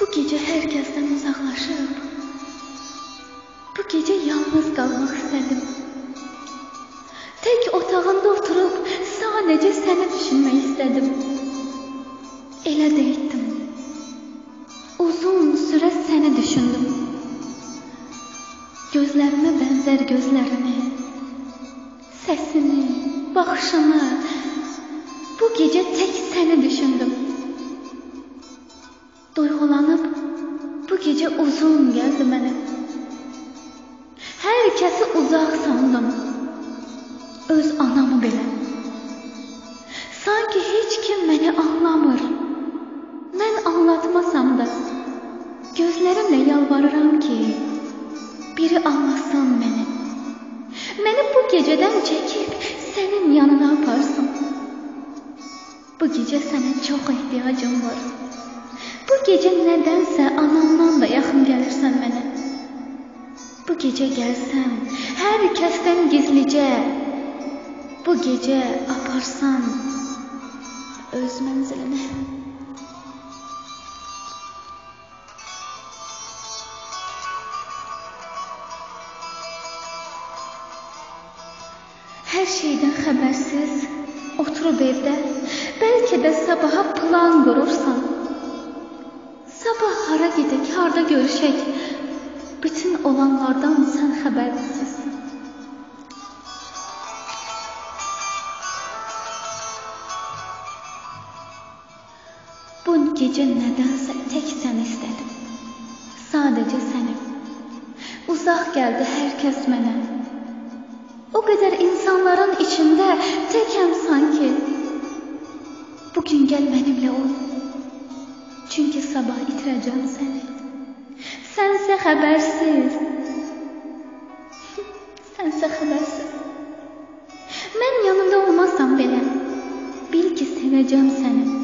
Bu gece herkesten uzaklaşıp, bu gece yalnız kalmak istedim. Tek otağında oturup sadece seni düşünmek istedim. Elə də etdim. Uzun süre seni düşündüm. Gözlerime benzer gözlerini, sesini, bakışını, bu gece tek seni düşündüm. Duygulanıp bu gece uzun geldi mənə. Herkesi uzak sandım. Öz anamı belə. Sanki hiç kim beni anlamır. Mən anlatmasam da gözlerimle yalvarıram ki biri anlasın beni. Beni bu geceden çekip senin yanına aparsın. Bu gece sana çok ihtiyacım var. Bu gece nedense anamdan da yakın gelirsen bana. Bu gece gelsen herkesten gizlice, bu gece aparsan öz menziline. Her şeyden habersiz oturup evde, belki de sabaha plan kurursan. Sabah hara gidek, harda görüşek, bütün olanlardan sen habersizsin. Bu gece nedense tek sen istedim. Sadece seni. Uzak geldi herkes mənə. O kadar insanların içinde tekem sanki. Bugün gel benimle ol. Çünkü sabah itireceğim seni. Sense habersiz. Sense habersiz. Ben yanımda olmasam bile bil ki seveceğim seni.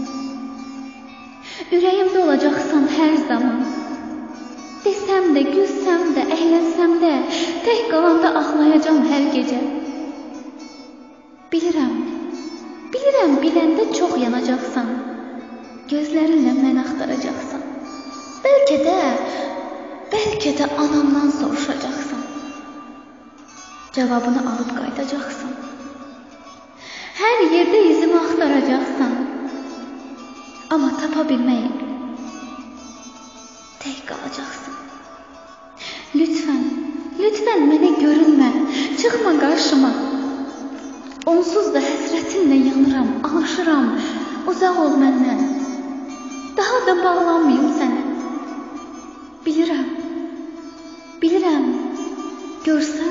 Yüreğimde olacaksan her zaman. Desem de, gülsem de, eğlensem de, tek kalanda ağlayacağım her gece. Bilirəm, biləndə çok yanacaksan. Gözlerinle mən axtaracaqsan. Belki de anamdan soruşacaqsan. Cevabını alıp qayıdacaqsan. Her yerde izimi axtaracaqsan. Ama tapa bilməyib tek qalacaqsan. Lütfen mənə görünmə, çıxma qarşıma. Onsuz da həsrətinlə yanıram, alışıram, uzaq ol məndən. Daha da bağlanmayım sənə. Bilirəm, görsən